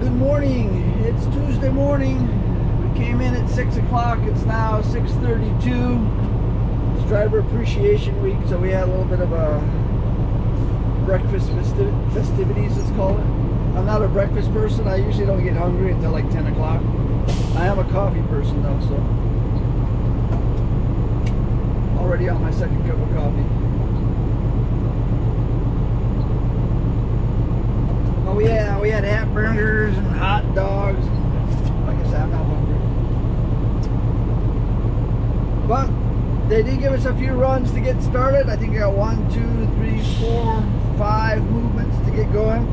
Good morning. It's Tuesday morning. We came in at 6 o'clock. It's now 6:32. It's Driver Appreciation Week, so we had a little bit of a breakfast festivities, let's call it. I'm not a breakfast person. I usually don't get hungry until like 10 o'clock. I am a coffee person though, so already on my second cup of coffee. Oh yeah, we had hamburgers and hot dogs. Like I said, I'm not hungry. But they did give us a few runs to get started. I think I got 1, 2, 3, 4, 5 movements to get going.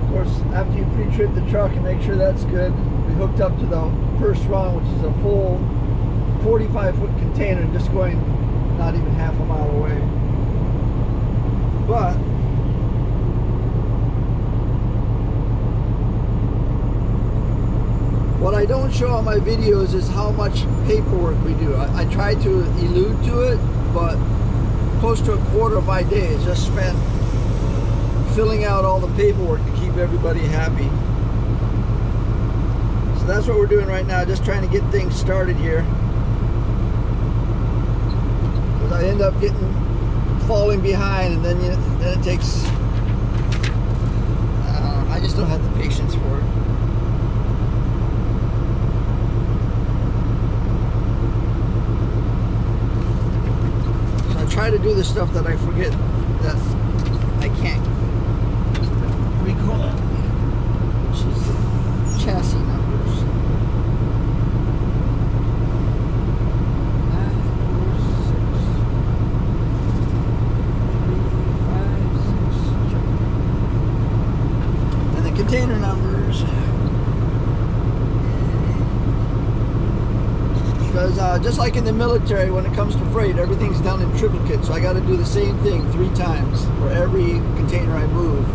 Of course, after you pre-trip the truck and make sure that's good, we hooked up to the first run, which is a full 45-foot container just going not even half a mile away. But what I don't show on my videos is how much paperwork we do. I try to allude to it, but close to a quarter of my day is just spent filling out all the paperwork to keep everybody happy. So that's what we're doing right now, just trying to get things started here. Because I end up falling behind, and then it takes, I just don't have the patience for it. Try to do the stuff that I forget that I can't recall, which is the chassis numbers. 9, 4, 6, 3, 5, 6, and the container numbers. Because just like in the military, when it comes to freight, everything's done in triplicate, so I got to do the same thing 3 times for every container I move.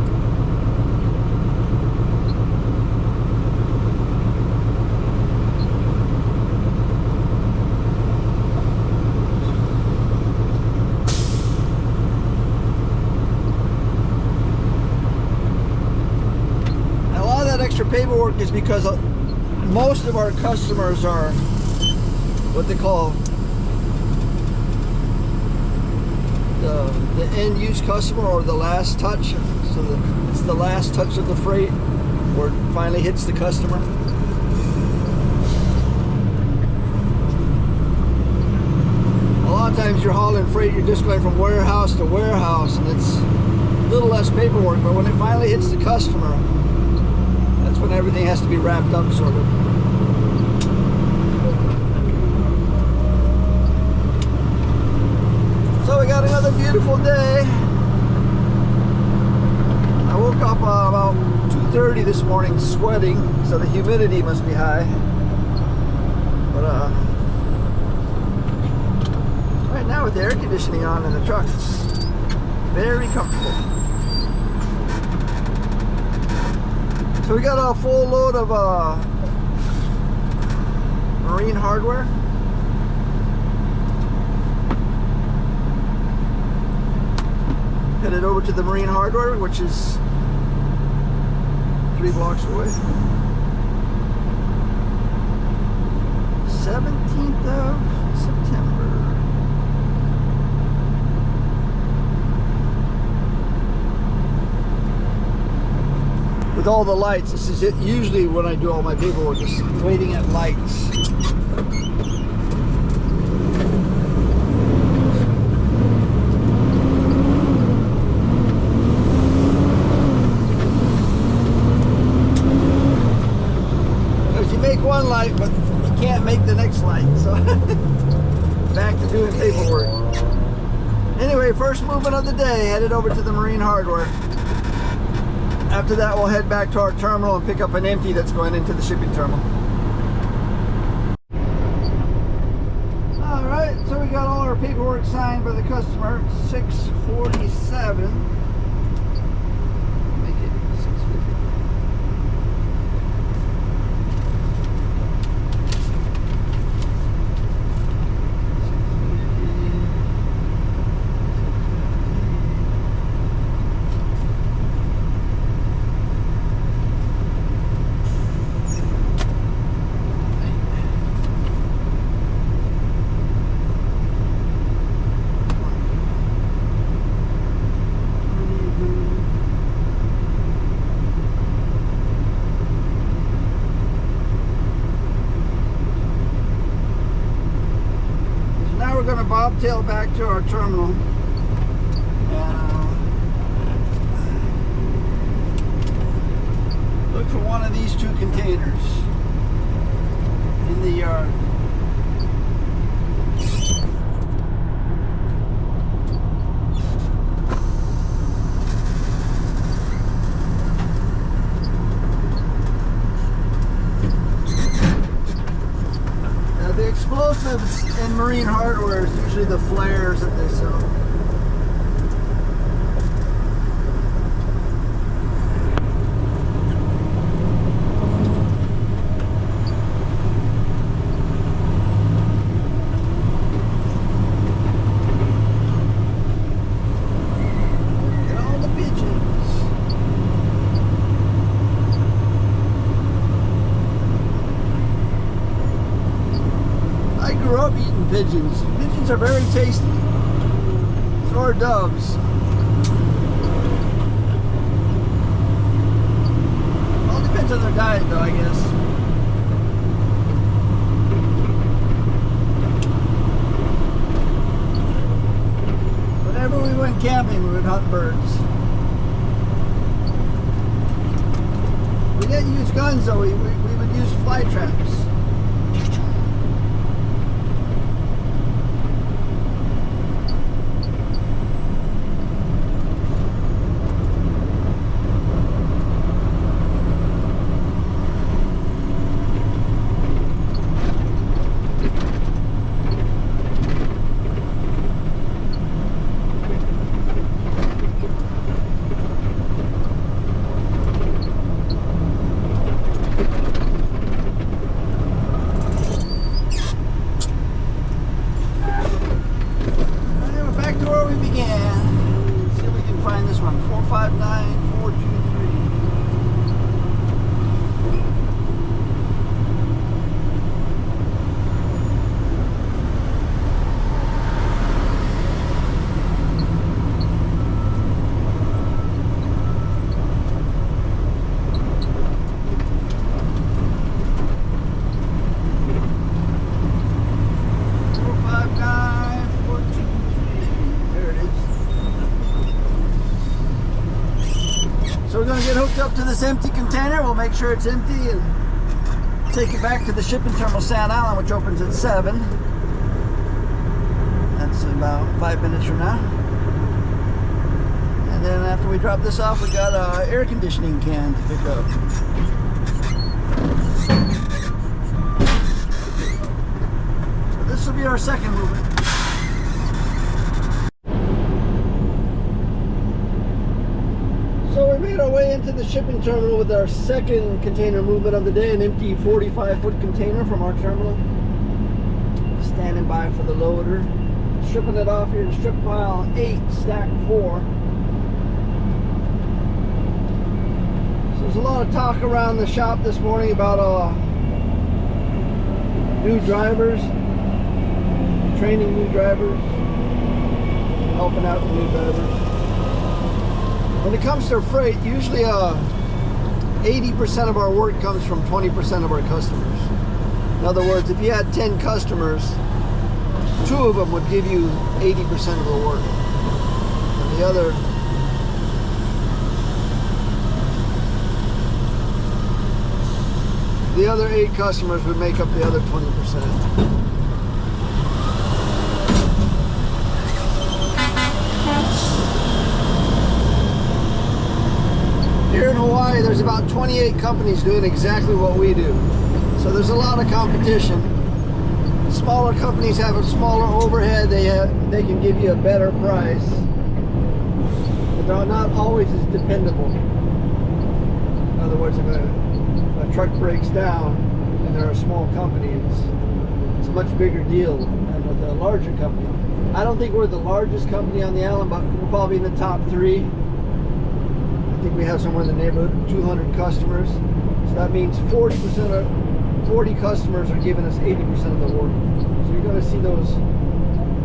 And a lot of that extra paperwork is because most of our customers are what they call the end-use customer, or the last touch. So it's the last touch of the freight where it finally hits the customer. A lot of times you're hauling freight, you're just going from warehouse to warehouse, and it's a little less paperwork, but when it finally hits the customer, that's when everything has to be wrapped up, sort of. So we got another beautiful day. I woke up about 2:30 this morning sweating, so the humidity must be high. But right now with the air conditioning on in the truck, it's very comfortable. So we got a full load of marine hardware. Headed over to the marine hardware, which is 3 blocks away. 17th of September. With all the lights, this is it. Usually when I do all my paperwork, just waiting at lights. one light, but you can't make the next light. So back to doing paperwork. Anyway, first movement of the day, headed over to the Marine Hardware. After that, we'll head back to our terminal and pick up an empty that's going into the shipping terminal. Alright, so we got all our paperwork signed by the customer. 6:47. Make it 6:50. Going to bobtail back to our terminal and look for one of these two containers in the yard. The explosives in Marine Hardware is usually the flares that they sell. Get all the pigeons. I grew up eating pigeons. Pigeons are very tasty. So are doves. All depends on their diet though, I guess. Whenever we went camping, we would hunt birds. We didn't use guns though, we would use fly traps. So we're going to get hooked up to this empty container. We'll make sure it's empty and take it back to the shipping terminal Sand Island, which opens at 7. That's about 5 minutes from now. And then after we drop this off, we got an air conditioning can to pick up. So this will be our second movement. So we made our way into the shipping terminal with our second container movement of the day, an empty 45-foot container from our terminal. Standing by for the loader. Stripping it off here in strip pile 8, stack 4. So there's a lot of talk around the shop this morning about new drivers, training new drivers, helping out the new drivers. When it comes to freight, usually 80% of our work comes from 20% of our customers. In other words, if you had 10 customers, 2 of them would give you 80% of the work. And the other 8 customers would make up the other 20%. Here in Hawaii, there's about 28 companies doing exactly what we do. So there's a lot of competition. Smaller companies have a smaller overhead. They can give you a better price. But they're not always as dependable. In other words, if a truck breaks down and they're a small company, it's a much bigger deal than with a larger company. I don't think we're the largest company on the island, but we're probably in the top 3. I think we have somewhere in the neighborhood of 200 customers. So that means 40 customers are giving us 80% of the work. So you're going to see those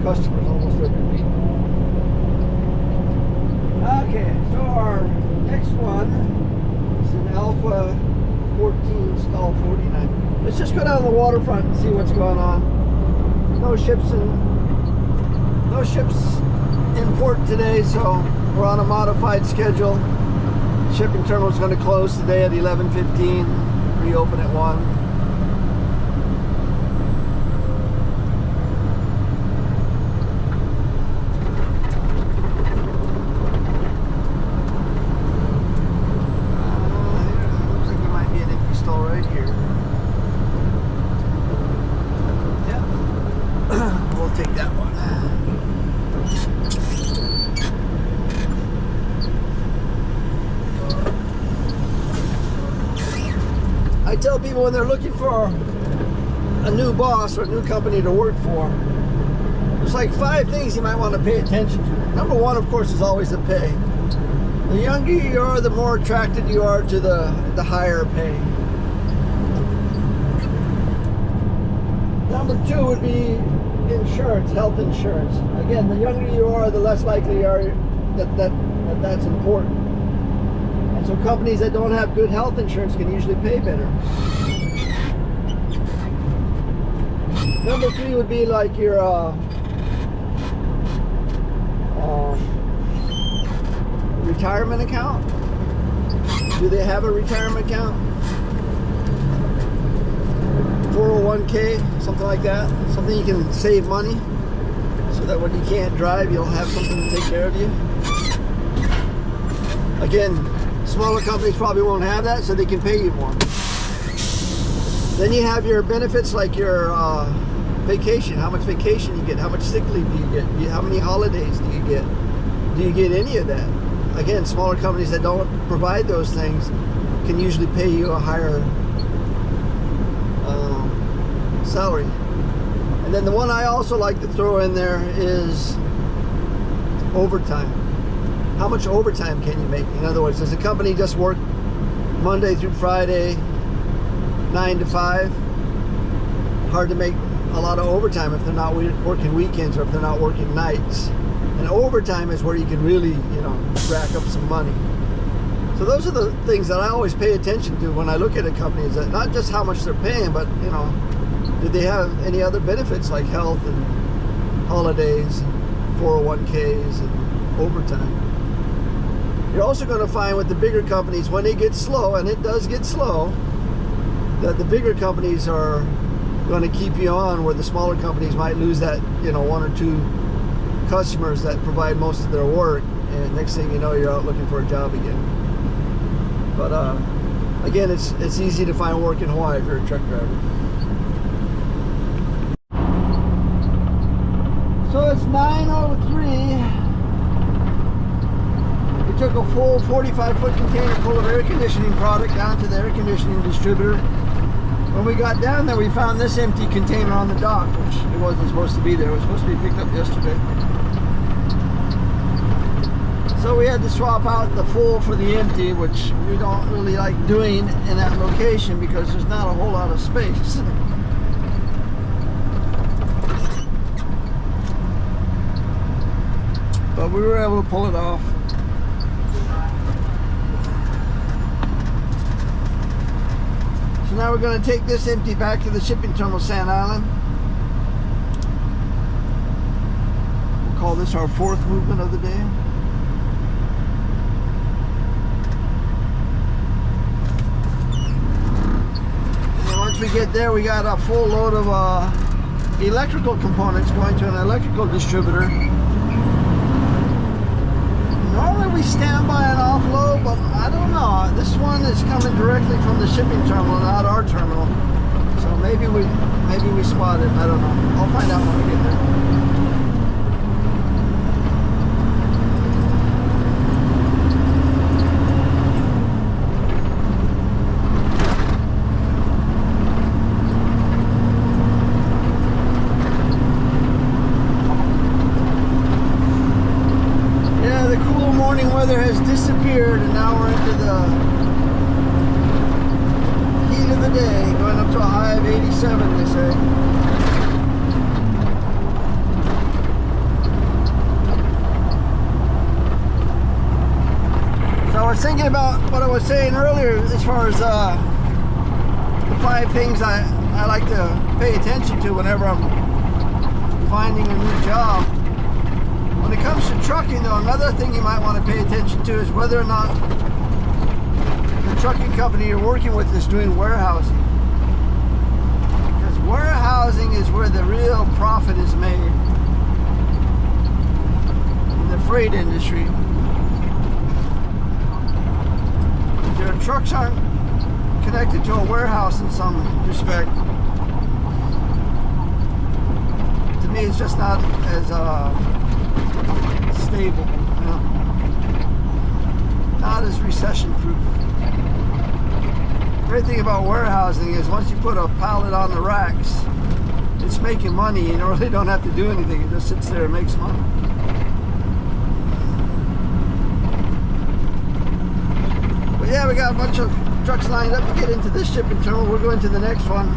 customers almost every week. Okay, so our next one is an Alpha 14 stall 49. Let's just go down the waterfront and see what's going on. No ships in port today, so we're on a modified schedule. Shipping terminal is going to close today at 11:15, reopen at 1. Looks like there might be an empty stall right here. Yeah, we'll take that one. I tell people when they're looking for a new boss or a new company to work for, there's like 5 things you might want to pay attention to. Number 1, of course, is always the pay. The younger you are, the more attracted you are to the higher pay. Number 2 would be insurance, health insurance. Again, the younger you are, the less likely you are that's important. And so companies that don't have good health insurance can usually pay better. Number 3 would be like your retirement account. Do they have a retirement account? 401k, something like that. Something you can save money so that when you can't drive, you'll have something to take care of you. Again, smaller companies probably won't have that, so they can pay you more. Then you have your benefits like your vacation, how much vacation you get, how much sick leave do you get, how many holidays do you get? Do you get any of that? Again, smaller companies that don't provide those things can usually pay you a higher salary. And then the one I also like to throw in there is overtime. How much overtime can you make? In other words, does a company just work Monday through Friday, 9 to 5? Hard to make a lot of overtime if they're not working weekends or if they're not working nights. And overtime is where you can really, rack up some money. So those are the things that I always pay attention to when I look at a company, is that not just how much they're paying, but, do they have any other benefits like health and holidays, and 401ks and overtime. You're also going to find with the bigger companies, when they get slow, and it does get slow, that the bigger companies are going to keep you on, where the smaller companies might lose that, 1 or 2 customers that provide most of their work, and next thing you know, you're out looking for a job again. But again, it's easy to find work in Hawaii if you're a truck driver. So it's 9:03. We took a full 45-foot container full of air conditioning product down to the air conditioning distributor. When we got down there, we found this empty container on the dock, which it wasn't supposed to be there. It was supposed to be picked up yesterday. So we had to swap out the full for the empty, which we don't really like doing in that location because there's not a whole lot of space. But we were able to pull it off. So now we're going to take this empty back to the shipping terminal, Sand Island. We'll call this our 4th movement of the day. And then we get there, we got a full load of electrical components going to an electrical distributor. Normally we stand by and offload, but I don't know. This one is coming directly from the shipping terminal, not our terminal. So maybe we spot it. I don't know. I'll find out when we get there. Weather has disappeared, and now we're into the heat of the day, going up to a high of 87, they say. So I was thinking about what I was saying earlier as far as the 5 things I like to pay attention to whenever I'm finding a new job. When it comes to trucking, though, another thing you might want to pay attention to is whether or not the trucking company you're working with is doing warehousing. Because warehousing is where the real profit is made in the freight industry. If your trucks aren't connected to a warehouse in some respect, to me it's just not as stable, you know? Not as recession proof. The great thing about warehousing is once you put a pallet on the racks, it's making money. You really don't have to do anything. It just sits there and makes money. But yeah, we got a bunch of trucks lined up to get into this shipping terminal. We're going to the next one.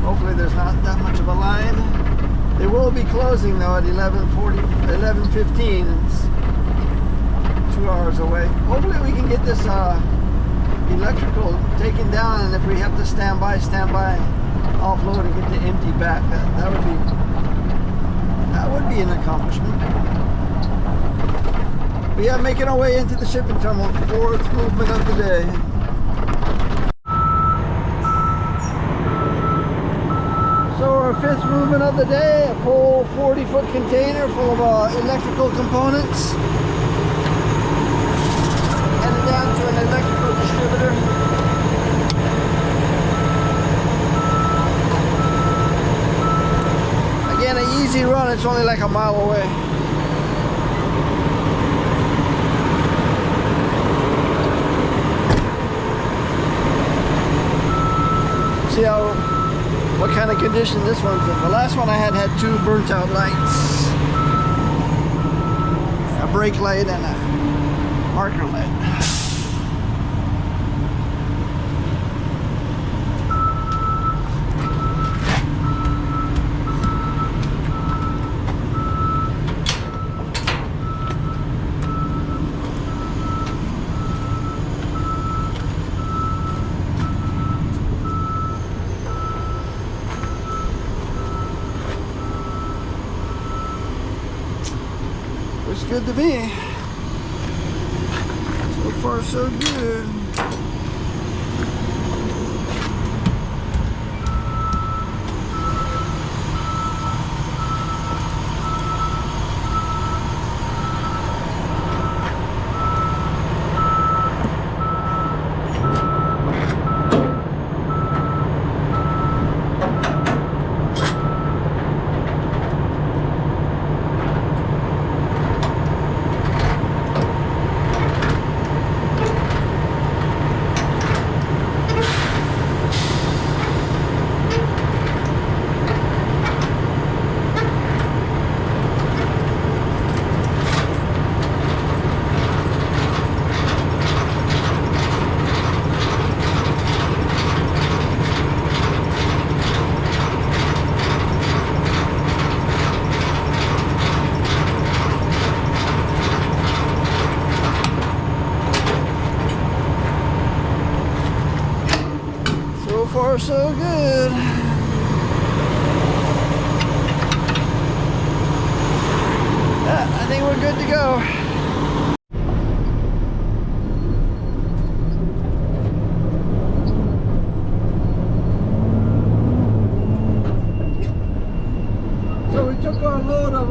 Hopefully there's not that much of a line. They will be closing though at 11:15. It's 2 hours away. Hopefully we can get this electrical taken down, and if we have to stand by, offload and get the empty back. That would be an accomplishment. But yeah, making our way into the shipping terminal, 4th movement of the day. So our 5th movement of the day, a full 40-foot container full of electrical components. Headed down to an electrical distributor. Again, an easy run, it's only like a mile away. See what kind of condition this one's in. The last one I had 2 burnt out lights. A brake light and a marker light. Looks good to me. So far, so good. So far, so good. Yeah, I think we're good to go. a load of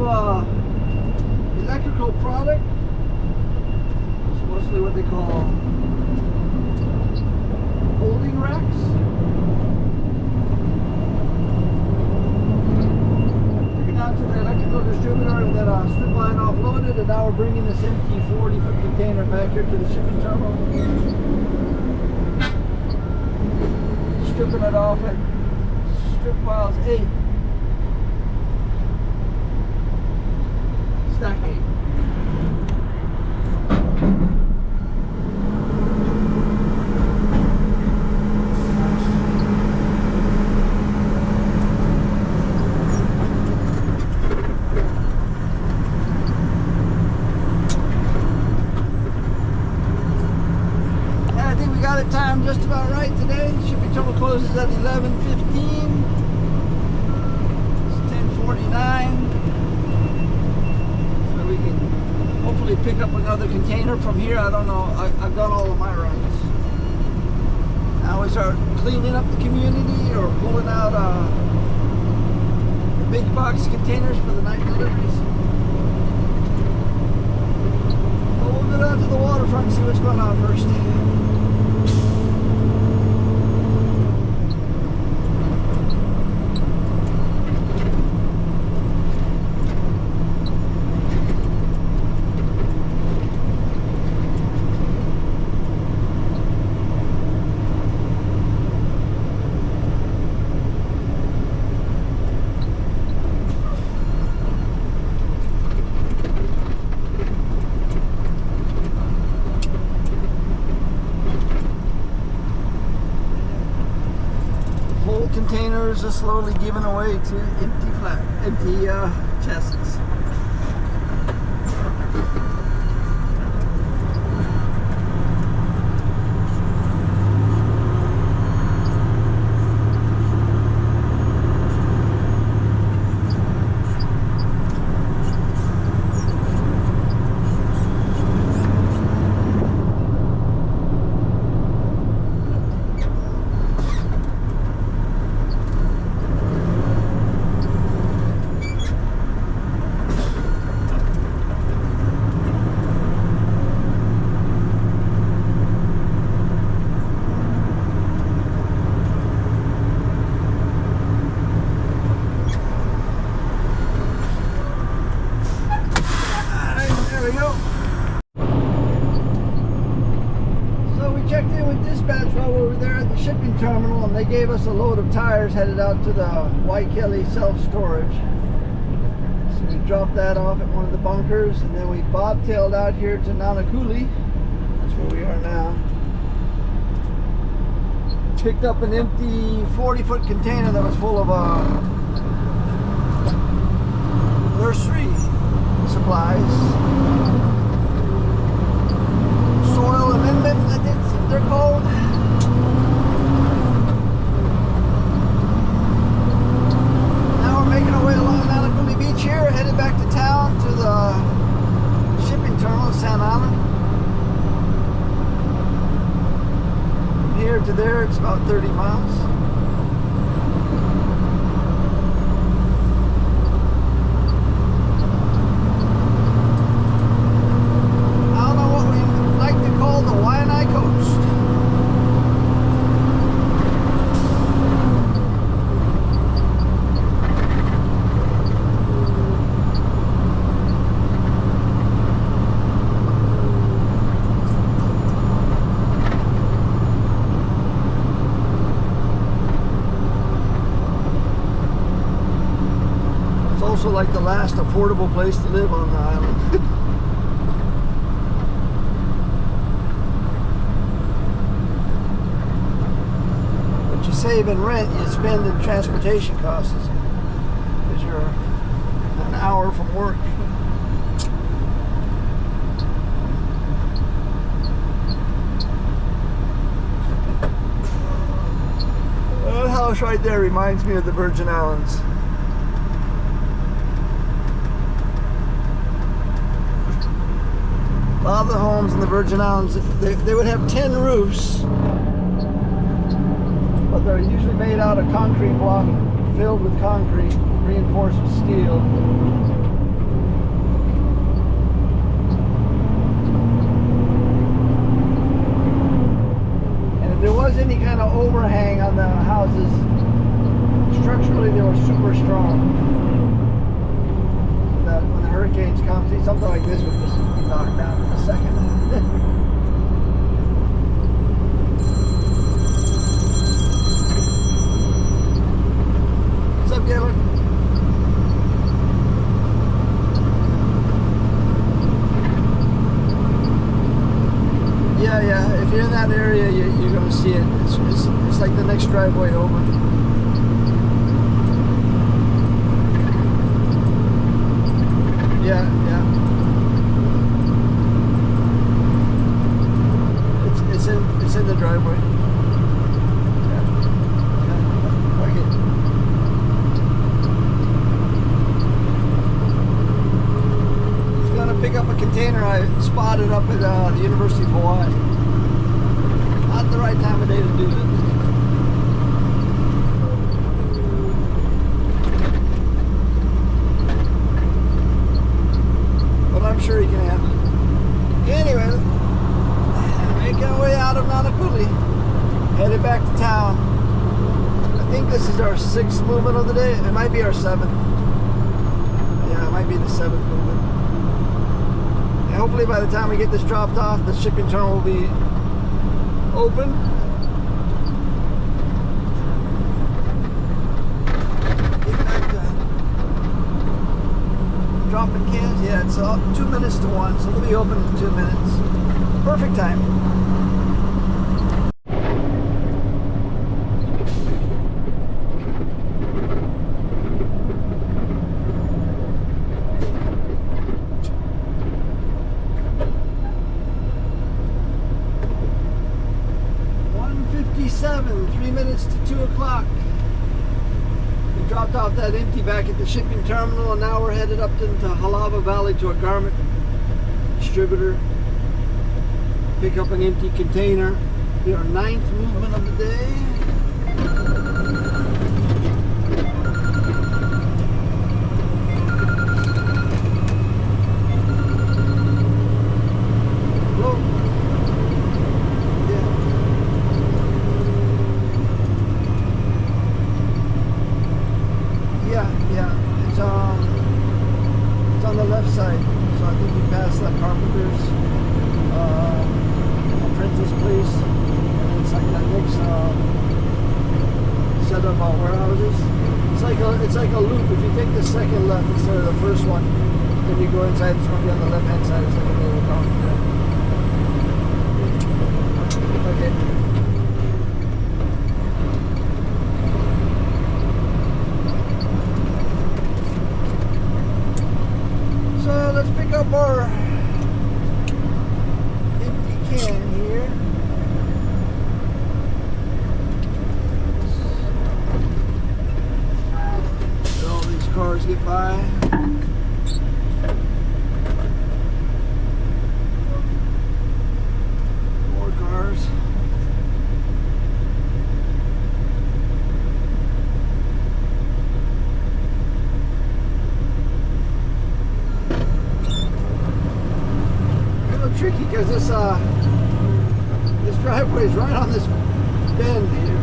electrical product. It's mostly what they call holding racks. Took it down to the electrical distributor and then slip line offloaded, and now we're bringing this empty 40-foot container back here to the shipping terminal. Stripping it off at strip piles 8. Stack 8. Time just about right today. Shipping terminal closes at 11:15. It's 10:49. So we can hopefully pick up another container from here. I don't know. I've done all of my runs. Now we start cleaning up the community or pulling out the big box containers for the night deliveries. But we'll go down to the waterfront and see what's going on first. Containers are slowly giving away to empty chests. Shipping terminal, and they gave us a load of tires headed out to the White Kelly self-storage. So we dropped that off at one of the bunkers, and then we bobtailed out here to Nanakuli. That's where we are now. Picked up an empty 40-foot container that was full of nursery supplies. Soil amendment, I think they're called. Making our way along Nanakuli Beach here, headed back to town to the shipping terminal at San Island. From here to there, it's about 30 miles. I don't know what we like to call the Waianae Coast. Also like the last affordable place to live on the island. What you save in rent, you spend in transportation costs because you're an hour from work. That house right there reminds me of the Virgin Islands. A lot of the homes in the Virgin Islands, they would have tin roofs, but they're usually made out of concrete block, filled with concrete, reinforced steel. And if there was any kind of overhang on the houses, structurally they were super strong. So that when the hurricanes come, see, something like this would just be knocked down in a second. What's up, Galen? Yeah, if you're in that area, you're going to see it. It's like the next driveway over. Yeah. It's in the driveway. Yeah. Okay. He's gonna pick up a container I spotted up at the University of Hawaii. Not the right time of day to do this. But I'm sure he can handle it. Anyway, making our way out of Nanakuli, headed back to town. I think this is our 6th movement of the day. It might be our 7th. Yeah, it might be the 7th movement. And hopefully by the time we get this dropped off, the shipping terminal will be open. Get back to dropping cans. Yeah, it's 2 minutes to 1, so they'll be open in 2 minutes. Perfect time. .57, 3 minutes to 2 o'clock. We dropped off that empty back at the shipping terminal, and now we're headed up into Halava Valley to a garment distributor. Pick up an empty container. It'll be our 9th movement of the day. Hello? Yeah. It's on the left side. So I think we passed that carpenter's apprentice place, and it's like that next set of warehouses. It's like a loop. If you take the second left instead of the first one, then you go inside. It's going to be on the left hand side. It's like a little round there. Okay. So let's pick up our empty can here. Let all these cars get by. More cars. Tricky because this driveway is right on this bend here.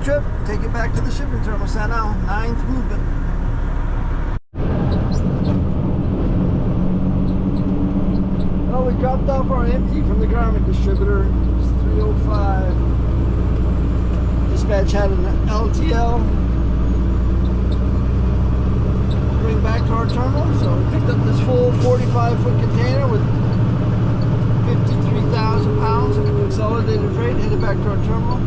Trip, take it back to the shipping terminal. Now, 9th movement. Oh, we dropped off our empty from the garment distributor. It's 3:05. Dispatch had an LTL. bring back to our terminal. So we picked up this full 45-foot container with 53,000 pounds of consolidated freight, headed back to our terminal.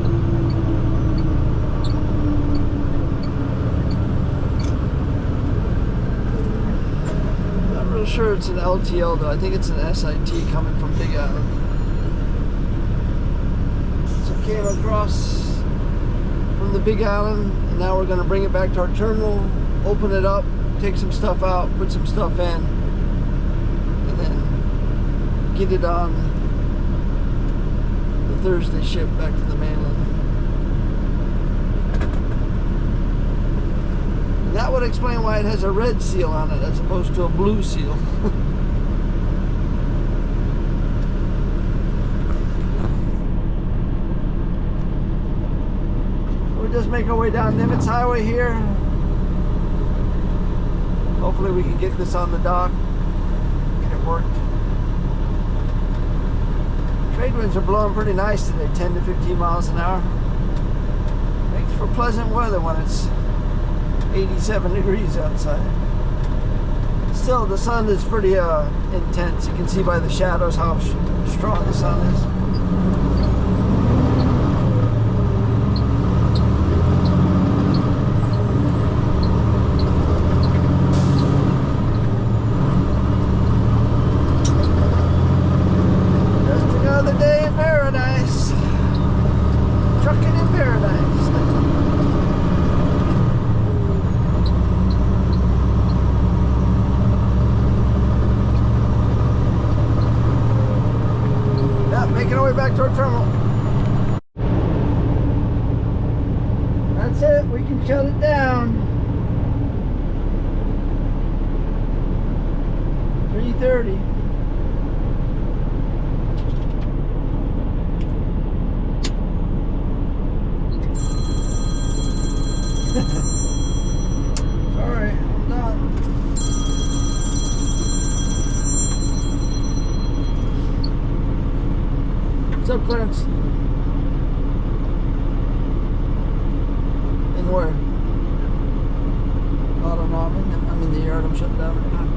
Not real sure it's an LTL though. I think it's an SIT coming from Big Island. So came across from the Big Island, and now we're going to bring it back to our terminal, open it up, take some stuff out, put some stuff in, and then get it on the Thursday ship back to the mainland. And that would explain why it has a red seal on it as opposed to a blue seal. Just make our way down Nimitz Highway here. Hopefully we can get this on the dock, get it worked. Trade winds are blowing pretty nice today, 10 to 15 miles an hour. Makes for pleasant weather when it's 87 degrees outside. Still, the sun is pretty intense. You can see by the shadows how strong the sun is. Making our way back to our terminal. That's it, we can shut it down. 3:30. Sorry, I'm done. What's up, Clarence? In where? I don't know. I'm in the yard. I'm shutting down right now.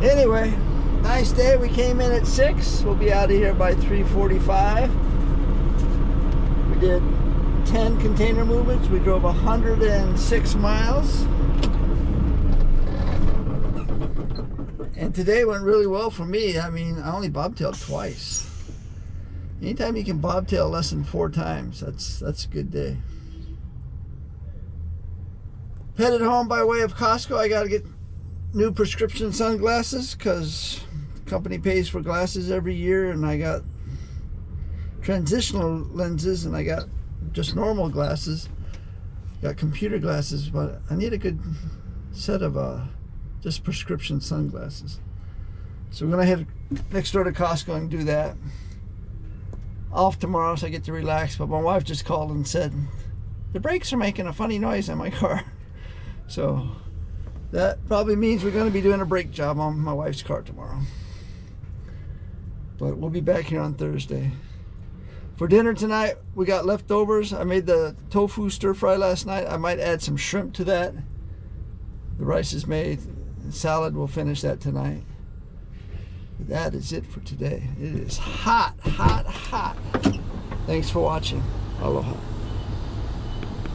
Anyway, nice day. We came in at 6. We'll be out of here by 3:45. We did 10 container movements. We drove 106 miles. And today went really well for me. I mean, I only bobtailed twice. Anytime you can bobtail less than 4 times, that's a good day. Headed home by way of Costco. I got to get new prescription sunglasses because the company pays for glasses every year, and I got transitional lenses and I got just normal glasses. Got computer glasses, but I need a good set of just prescription sunglasses. So we're gonna head next door to Costco and do that. Off tomorrow, so I get to relax. But my wife just called and said the brakes are making a funny noise in my car. So that probably means we're going to be doing a brake job on my wife's car tomorrow. But we'll be back here on Thursday. For dinner tonight, we got leftovers. I made the tofu stir fry last night. I might add some shrimp to that. The rice is made. The salad, we'll finish that tonight. But that is it for today. It is hot, hot, hot. Thanks for watching. Aloha.